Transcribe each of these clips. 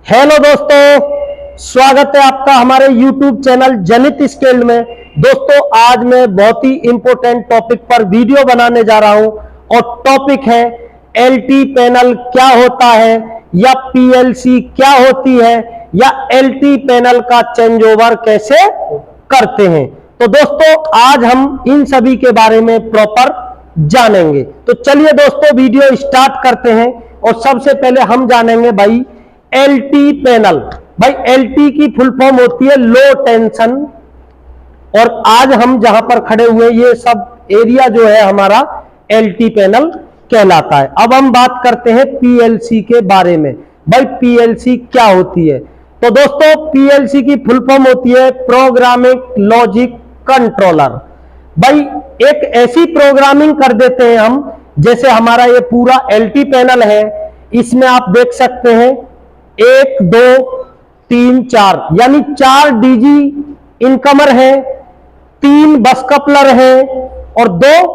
Hello दोस्तों, स्वागत है आपका हमारे YouTube चैनल जनित स्केल में। दोस्तों, आज मैं बहुत ही इंपॉर्टेंट टॉपिक पर वीडियो बनाने जा रहा हूं और टॉपिक है एलटी पैनल क्या होता है या पीएलसी क्या होती है या एलटी पैनल का चेंज ओवर कैसे करते हैं। तो दोस्तों, आज हम इन सभी के बारे में प्रॉपर जानेंगे। तो चलिए दोस्तों, वीडियो स्टार्ट करते हैं और सबसे पहले हम जानेंगे भाई एलटी पैनल। भाई एलटी की फुल फॉर्म होती है लो टेंशन, और आज हम जहां पर खड़े हुए ये सब एरिया जो है हमारा एलटी पैनल कहलाता है। अब हम बात करते हैं पीएलसी के बारे में। भाई पीएलसी क्या होती है? तो दोस्तों, पीएलसी की फुल फॉर्म होती है प्रोग्रामिंग लॉजिक कंट्रोलर। भाई एक ऐसी प्रोग्रामिंग कर देते हैं हम, जैसे हमारा ये पूरा एलटी पैनल है, इसमें आप देख सकते हैं 1 2 3 4 यानी 4 डीजी इनकमर है, 3 बस कपलर है और 2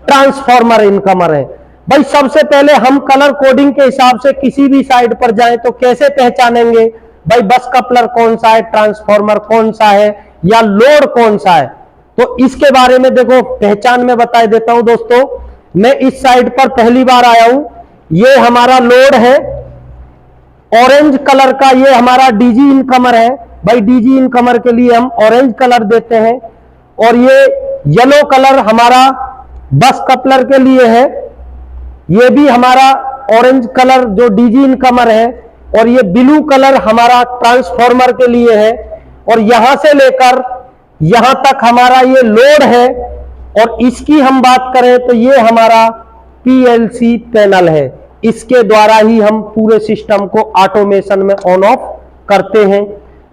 ट्रांसफार्मर इनकमर है। भाई सबसे पहले हम कलर कोडिंग के हिसाब से किसी भी साइड पर जाएं तो कैसे पहचानेंगे भाई बस कपलर कौन सा है, ट्रांसफार्मर कौन सा है या लोड कौन सा है? तो इसके बारे में देखो पहचान में बता देता हूं। दोस्तों, मैं इस साइड पर पहली बार आया हूं, ये हमारा लोड है, ऑरेंज कलर का ये हमारा डीजी इनकमर है। भाई डीजी इनकमर के लिए हम ऑरेंज कलर देते हैं, और ये येलो कलर हमारा बस कपलर के लिए है, ये भी हमारा ऑरेंज कलर जो डीजी इनकमर है, और ये ब्लू कलर हमारा ट्रांसफार्मर के लिए है, और यहां से लेकर यहां तक हमारा ये लोड है। और इसकी हम बात करें तो ये हमारा पीएलसी पैनल है, इसके द्वारा ही हम पूरे सिस्टम को ऑटोमेशन में ऑन ऑफ करते हैं।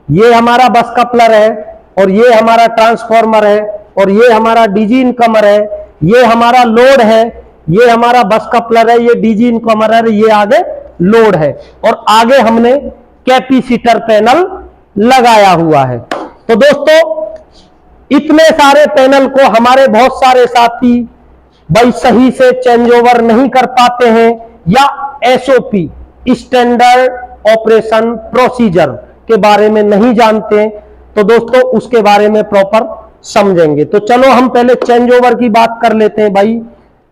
ये हमारा बस कपलर है, और ये हमारा ट्रांसफार्मर है, और ये हमारा डीजी इनकमर है, ये हमारा लोड है, ये हमारा बस कपलर है, ये डीजी इनकमर है, ये आगे लोड है, और आगे हमने कैपेसिटर पैनल लगाया हुआ है। तो दोस्तों, इतने सारे पैनल को हमारे बहुत सारे साथी भाई सही से चेंज ओवर नहीं कर पाते हैं, या एसओपी स्टैंडर्ड ऑपरेशन प्रोसीजर के बारे में नहीं जानते हैं। तो दोस्तों, उसके बारे में प्रॉपर समझेंगे। तो चलो हम पहले चेंज ओवर की बात कर लेते हैं। भाई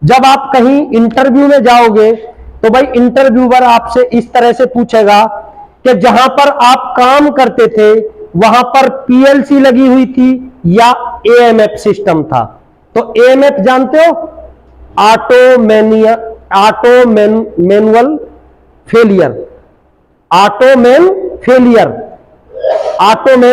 जब आप कहीं इंटरव्यू में जाओगे तो भाई इंटरव्यूअर आपसे इस तरह से पूछेगा कि जहां पर आप काम करते थे वहां पर पीएलसी लगी हुई थी या एएमएफ सिस्टम था। तो एएमएफ जानते हो, auto manual failure, auto man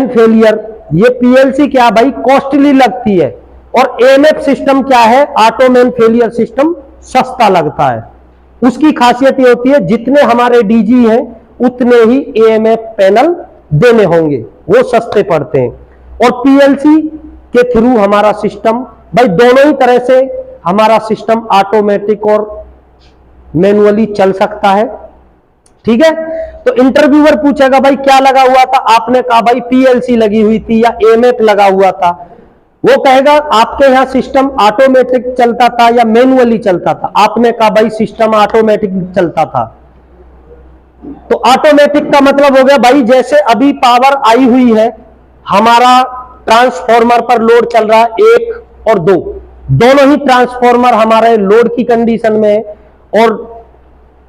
failure. ये पीएलसी क्या भाई कॉस्टली लगती है, और एएमएफ सिस्टम क्या है, ऑटो मैन फेलियर सिस्टम सस्ता लगता है। उसकी खासियत ये होती है जितने हमारे डीजी हैं उतने ही एएमएफ पैनल देने होंगे, वो सस्ते पड़ते हैं। और पीएलसी के थ्रू हमारा सिस्टम भाई दोनों ही तरह से हमारा सिस्टम ऑटोमेटिक और मैनुअली चल सकता है। ठीक है, तो इंटरव्यूअर पूछेगा भाई क्या लगा हुआ था, आपने कहा भाई पीएलसी लगी हुई थी या एएमएफ लगा हुआ था। वो कहेगा आपके यहां सिस्टम ऑटोमेटिक चलता था या मैनुअली चलता था? आपने कहा भाई सिस्टम ऑटोमेटिक चलता था। तो ऑटोमेटिक का मतलब हो गया भाई जैसे अभी पावर आई हुई है, हमारा ट्रांसफार्मर पर लोड चल रहा है 1 और 2, दोनों ही ट्रांसफार्मर हमारे लोड की कंडीशन में है, और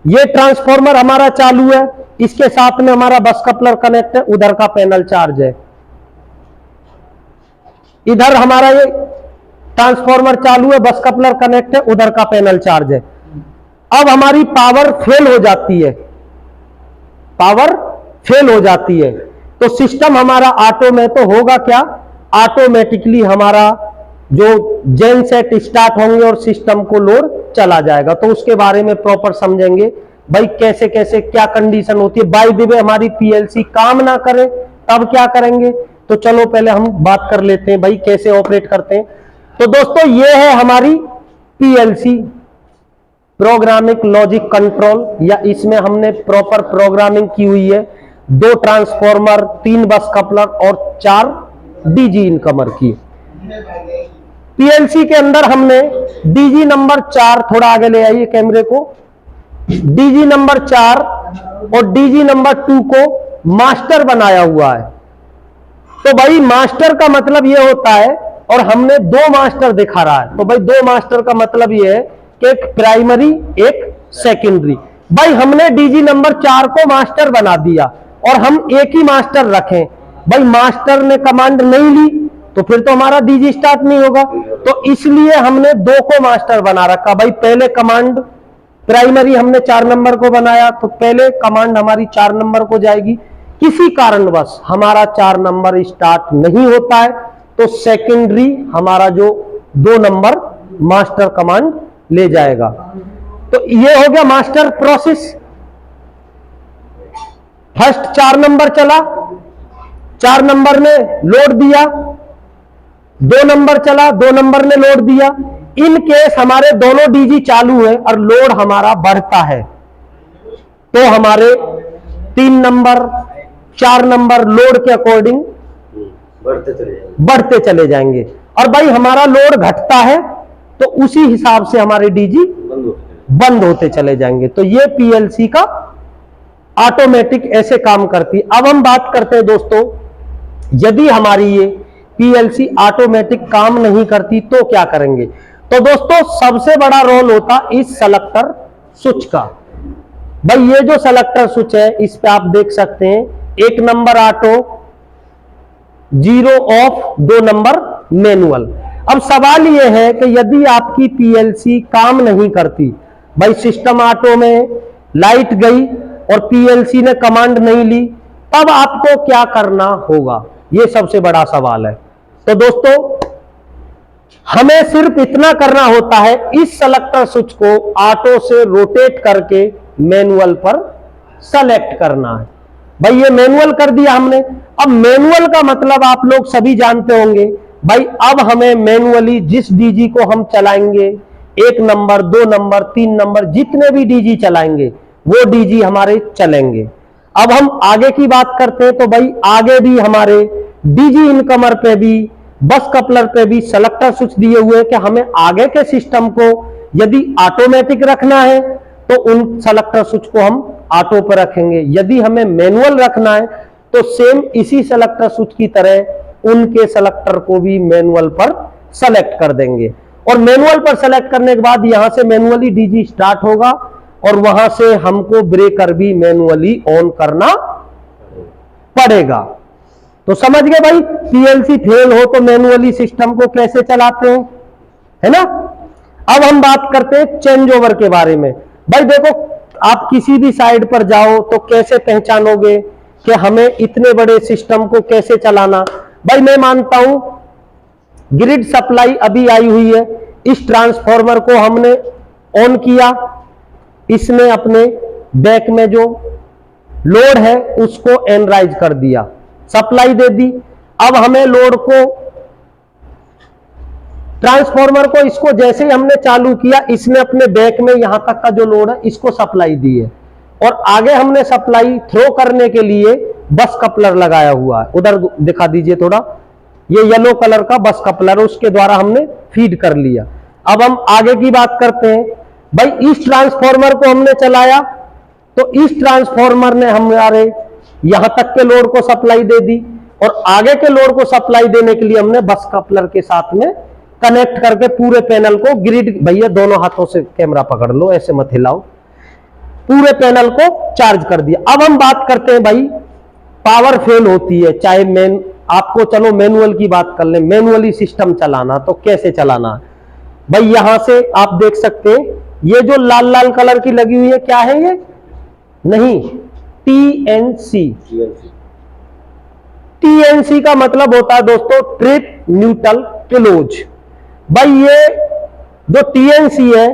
ये ट्रांसफार्मर हमारा चालू है, इसके साथ में हमारा बस कपलर कनेक्ट है, उधर का पैनल चार्ज है, इधर हमारा ये ट्रांसफार्मर चालू है, बस कपलर कनेक्ट है, उधर का पैनल चार्ज है। अब हमारी पावर फेल हो जाती है, तो सिस्टम हमारा ऑटो में तो होगा क्या, ऑटोमेटिकली हमारा जो जेन सेट स्टार्ट होंगे और सिस्टम को लोड चला जाएगा। तो उसके बारे में प्रॉपर समझेंगे भाई कैसे कैसे क्या कंडीशन होती है। बाय द वे हमारी पीएलसी काम ना करे तब क्या करेंगे? तो चलो पहले हम बात कर लेते हैं भाई कैसे ऑपरेट करते हैं। तो दोस्तों, ये है हमारी पीएलसी प्रोग्रामिंग लॉजिक कंट्रोल, या इसमें हमने प्रॉपर प्रोग्रामिंग की हुई है। 2 ट्रांसफार्मर, 3 बस कपलर और 4 डीजी इनकमर की। पीएलसी के अंदर हमने डीजी नंबर 4, थोड़ा आगे ले आइए कैमरे को, डीजी नंबर 4 और डीजी नंबर 2 को मास्टर बनाया हुआ है। तो भाई मास्टर का मतलब यह होता है, और हमने दो मास्टर दिखा रहा है, तो भाई दो मास्टर का मतलब यह है कि एक प्राइमरी एक सेकेंडरी। भाई हमने डीजी नंबर 4 को मास्टर बना दिया और हम एक ही मास्टर रखें, भाई मास्टर ने कमांड नहीं ली तो फिर तो हमारा डीजी स्टार्ट नहीं होगा। तो इसलिए हमने दो को मास्टर बना रखा। भाई पहले कमांड प्राइमरी हमने 4 नंबर को बनाया, तो पहले कमांड हमारी 4 नंबर को जाएगी। किसी कारणवश हमारा 4 नंबर स्टार्ट नहीं होता है तो सेकेंडरी हमारा जो 2 नंबर मास्टर कमांड ले जाएगा। तो ये हो गया मास्टर प्रोसेस। फर्स्ट 4 नंबर चला, 4 नंबर ने लोड दिया, 2 नंबर चला, 2 नंबर ने लोड दिया। इन केस हमारे दोनों डीजी चालू है और लोड हमारा बढ़ता है तो हमारे 3 नंबर 4 नंबर लोड के अकॉर्डिंग बढ़ते चले जाएंगे। और भाई हमारा लोड घटता है तो उसी हिसाब से हमारे डीजी बंद होते चले जाएंगे। तो ये पीएलसी का ऑटोमेटिक ऐसे काम करती है। अब हम बात करते हैं दोस्तों, यदि हमारी ये पीएलसी ऑटोमेटिक काम नहीं करती तो क्या करेंगे। तो दोस्तों सबसे बड़ा रोल होता इस सेलेक्टर स्विच का। भाई ये जो सेलेक्टर स्विच है इस पे आप देख सकते हैं 1 number auto, 0 of, 2 number manual. अब सवाल यह है कि यदि आपकी पीएलसी काम नहीं करती, भाई सिस्टम ऑटो में लाइट गई और पीएलसी ने कमांड नहीं ली, तब आपको क्या करना होगा, यह सबसे बड़ा सवाल है। तो दोस्तों हमें सिर्फ इतना करना होता है, इस सेलेक्टर स्विच को ऑटो से रोटेट करके मैनुअल पर सेलेक्ट करना है। भाई ये मैनुअल कर दिया हमने। अब मैनुअल का मतलब आप लोग सभी जानते होंगे, भाई अब हमें मैनुअली जिस डीजी को हम चलाएंगे, 1 नंबर 2 नंबर 3 नंबर जितने भी डीजी चलाएंगे वो डीजी हमारे चलेंगे। अब हम आगे की बात करते हैं, तो भाई आगे भी हमारे डीजी इनकमर पे भी बस कपलर पे भी सेलेक्टर स्विच दिए हुए हैं कि हमें आगे के सिस्टम को यदि ऑटोमेटिक रखना है तो उन सेलेक्टर स्विच को हम ऑटो पर रखेंगे, यदि हमें मैनुअल रखना है तो सेम इसी सेलेक्टर स्विच की तरह उनके सेलेक्टर को भी मैनुअल पर सेलेक्ट कर देंगे। और मैनुअल पर सेलेक्ट करने के बाद यहां से मैनुअली डीजी स्टार्ट होगा और वहां से हमको ब्रेकर भी मैनुअली ऑन करना पड़ेगा। तो समझ गए भाई, पीएलसी फेल हो तो मैनुअली सिस्टम को कैसे चलाते हैं, है ना। अब हम बात करते हैं चेंज ओवर के बारे में। भाई देखो, आप किसी भी साइड पर जाओ तो कैसे पहचानोगे कि हमें इतने बड़े सिस्टम को कैसे चलाना। भाई मैं मानता हूं ग्रिड सप्लाई अभी आई हुई है, इस ट्रांसफॉर्मर को हमने ऑन किया, इसने अपने बैक में जो लोड है उसको एनराइज कर दिया, सप्लाई दे दी। अब हमें लोड को, ट्रांसफॉर्मर को, इसको जैसे ही हमने चालू किया इसने अपने बैक में यहां तक का जो लोड है इसको सप्लाई दी है और आगे हमने सप्लाई थ्रो करने के लिए बस कपलर लगाया हुआ है। उधर दिखा दीजिए थोड़ा, ये येलो कलर का बस कपलर, उसके द्वारा हमने फीड कर लिया। अब हम आगे की बात करते हैं। भाई इस ट्रांसफॉर्मर को हमने चलाया तो इस ट्रांसफॉर्मर ने हमारे यहां तक के लोड को सप्लाई दे दी और आगे के लोड को सप्लाई देने के लिए हमने बस कपलर के साथ में कनेक्ट करके पूरे पैनल को ग्रिड, भैया दोनों हाथों से कैमरा पकड़ लो, ऐसे मत हिलाओ, पूरे पैनल को चार्ज कर दिया। अब हम बात करते हैं भाई पावर फेल होती है, चाहे आपको चलो मैनुअल की बात कर ले, मैनुअली सिस्टम चलाना तो कैसे चलाना। भाई यहां से आप देख सकते हैं ये जो लाल लाल कलर की लगी हुई है क्या है, ये नहीं, टीएनसी। टीएनसी का मतलब होता है दोस्तों ट्रिप न्यूट्रल क्लोज। भाई ये जो टीएनसी है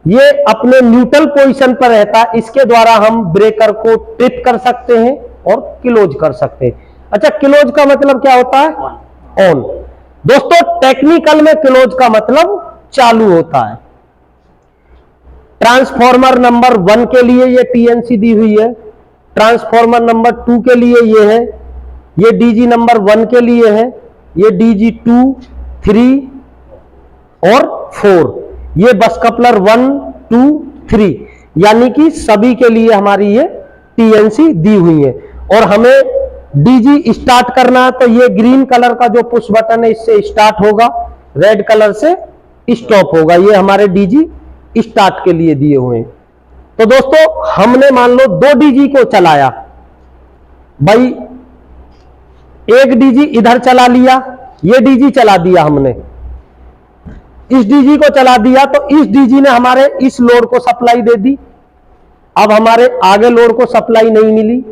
ये अपने न्यूट्रल पोजीशन पर रहता है, इसके द्वारा हम ब्रेकर को ट्रिप कर सकते हैं और क्लोज कर सकते हैं। अच्छा, क्लोज का मतलब क्या होता है, ऑन। दोस्तों टेक्निकल में क्लोज का मतलब चालू होता है। ट्रांसफॉर्मर नंबर 1 के लिए ये टीएनसी दी हुई है, ट्रांसफॉर्मर नंबर 2 के लिए ये है, ये डीजी नंबर 1 के लिए है, ये डीजी 2, 3 और 4, ये बस कपलर 1, 2, 3, यानी कि सभी के लिए हमारी ये टीएनसी दी हुई है। और हमें डीजी स्टार्ट करना है तो ये ग्रीन कलर का जो पुश बटन है इससे स्टार्ट होगा, रेड कलर से स्टॉप होगा। ये हमारे डीजी स्टार्ट के लिए दिए हुए हैं। तो दोस्तों हमने मान लो 2 डीजी को चलाया भाई, एक डीजी इधर चला लिया, ये डीजी चला दिया हमने, इस डीजी को चला दिया तो इस डीजी ने हमारे इस लोड को सप्लाई दे दी। अब हमारे आगे लोड को सप्लाई नहीं मिली,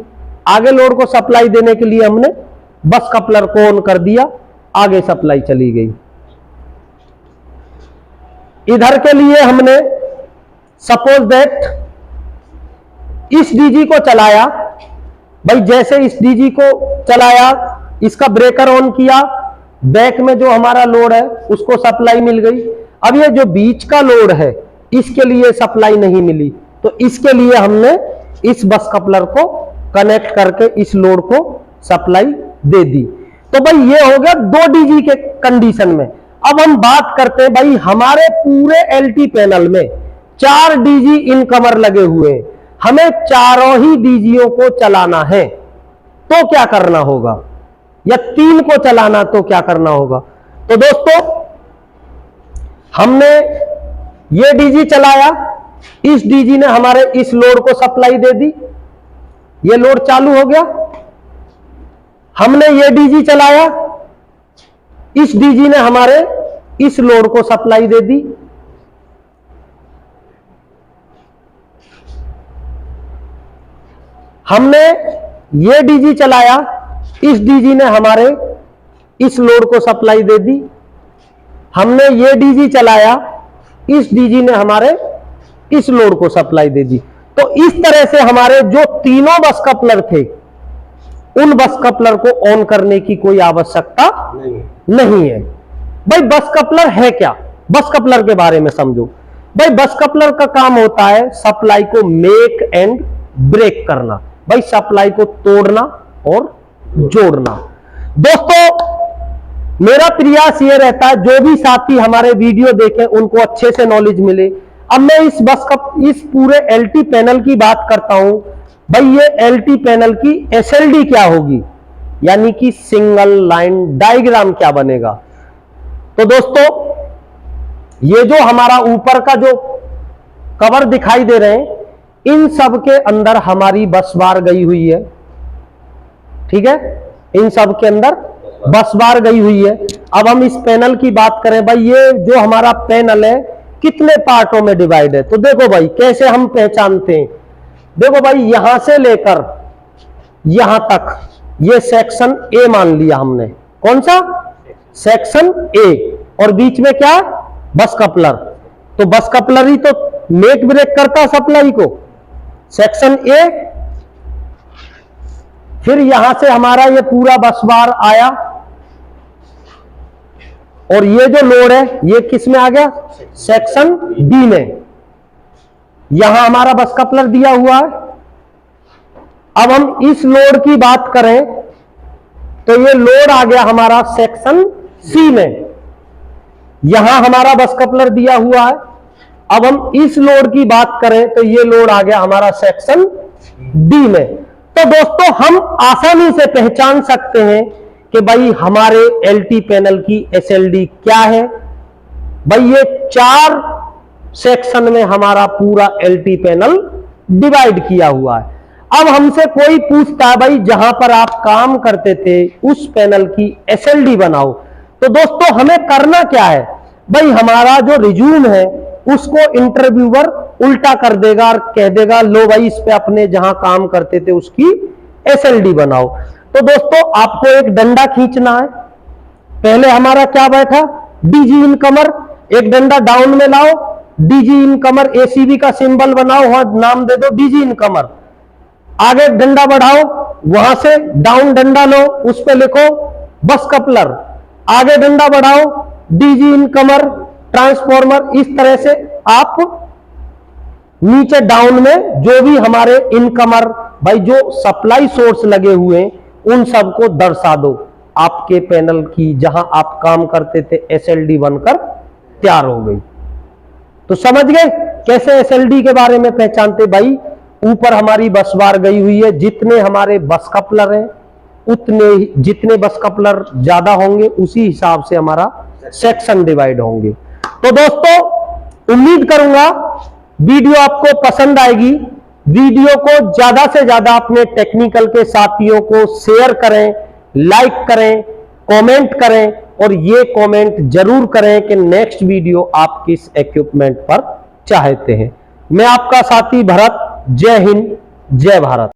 आगे लोड को सप्लाई देने के लिए हमने बस कपलर को ऑन कर दिया, आगे सप्लाई चली गई। इधर के लिए हमने सपोज दैट इस डीजी को चलाया भाई, जैसे इस डीजी को चलाया, इसका ब्रेकर ऑन किया, बैक में जो हमारा लोड है उसको सप्लाई मिल गई। अब ये जो बीच का लोड है इसके लिए सप्लाई नहीं मिली, तो इसके लिए हमने इस बस कपलर को कनेक्ट करके इस लोड को सप्लाई दे दी। तो भाई ये हो गया 2 डीजी के कंडीशन में। अब हम बात करते हैं भाई, हमारे पूरे एलटी पैनल में 4 डीजी इनकमर लगे हुए हैं, हमें चारों ही डीजीओ को चलाना है तो क्या करना होगा, या 3 को चलाना तो क्या करना होगा। तो दोस्तों हमने ये डीजी चलाया, इस डीजी ने हमारे इस लोड को सप्लाई दे दी, ये लोड चालू हो गया। हमने ये डीजी चलाया, इस डीजी ने हमारे इस लोड को सप्लाई दे दी। हमने ये डीजी चलाया, इस डीजी ने हमारे इस लोड को सप्लाई दे दी। हमने ये डीजी चलाया, इस डीजी ने हमारे इस लोड को सप्लाई दे दी। तो इस तरह से हमारे जो तीनों बस कपलर थे उन बस कपलर को ऑन करने की कोई आवश्यकता नहीं है। भाई बस कपलर है क्या, बस कपलर के बारे में समझो। भाई बस कपलर का काम होता है सप्लाई को मेक एंड ब्रेक करना, भाई सप्लाई को तोड़ना और जोड़ना। दोस्तों मेरा प्रयास ये रहता है जो भी साथी हमारे वीडियो देखें उनको अच्छे से नॉलेज मिले। अब मैं इस पूरे एलटी पैनल की बात करता हूं। भाई ये एलटी पैनल की एसएलडी क्या होगी, यानी कि सिंगल लाइन डायग्राम क्या बनेगा। तो दोस्तों ये जो हमारा ऊपर का जो कवर दिखाई दे रहे हैं, इन सब के अंदर हमारी बस बार गई हुई है, ठीक है, इन सब के अंदर बस बार गई हुई है। अब हम इस पैनल की बात करें, भाई ये जो हमारा पैनल है कितने पार्टों में डिवाइड है। तो देखो भाई कैसे हम पहचानते हैं, देखो भाई यहां से लेकर यहां तक ये सेक्शन ए मान लिया हमने, कौन सा सेक्शन ए, और बीच में क्या बस कपलर। तो बस कपलर ही तो मेक ब्रेक करता सप्लाई को, सेक्शन ए। फिर यहां से हमारा ये पूरा बस बार आया और ये जो लोड है ये किस में आ गया, सेक्शन बी में। यहां हमारा बस कपलर दिया हुआ है। अब हम इस लोड की बात करें तो ये लोड आ गया हमारा सेक्शन सी में, यहां हमारा बस कपलर दिया हुआ है। अब हम इस लोड की बात करें तो ये लोड आ गया हमारा सेक्शन डी में। तो दोस्तों हम आसानी से पहचान सकते हैं कि भाई हमारे एलटी पैनल की एसएलडी क्या है। भाई ये 4 सेक्शन में हमारा पूरा एलटी पैनल डिवाइड किया हुआ है। अब हमसे कोई पूछता है भाई जहां पर आप काम करते थे उस पैनल की एसएलडी बनाओ, तो दोस्तों हमें करना क्या है, भाई हमारा जो रिज्यूम है उसको इंटरव्यूअर उल्टा कर देगा और कह देगा लो भाई इस पे अपने जहां काम करते थे उसकी एसएलडी बनाओ। तो दोस्तों आपको एक डंडा खींचना है, पहले हमारा क्या बैठा डीजी इनकमर, एक डंडा डाउन में लाओ, डीजी इनकमर एसीबी का सिंबल बनाओ, वहां नाम दे दो डीजी इनकमर। आगे डंडा बढ़ाओ, वहां से डाउन डंडा लो, उस पे लिखो बस कपलर। आगे डंडा बढ़ाओ, डीजी इनकमर ट्रांसफॉर्मर। इस तरह से आप नीचे डाउन में जो भी हमारे इनकमर भाई जो सप्लाई सोर्स लगे हुए हैं उन सबको दर्शा दो। आपके पैनल की जहां आप काम करते थे एसएलडी बनकर तैयार हो गई। तो समझ गए कैसे एसएलडी के बारे में पहचानते। भाई ऊपर हमारी बस बार गई हुई है। जितने हमारे बस कपलर हैं जितने बस कपलर ज्यादा होंगे उसी हिसाब से हमारा सेक्शन डिवाइड होंगे। तो दोस्तों उम्मीद करूंगा वीडियो आपको पसंद आएगी। वीडियो को ज्यादा से ज्यादा अपने टेक्निकल के साथियों को शेयर करें, लाइक करें, कमेंट करें और ये कमेंट जरूर करें कि नेक्स्ट वीडियो आप किस इक्विपमेंट पर चाहते हैं। मैं आपका साथी भरत। जय हिंद, जय भारत।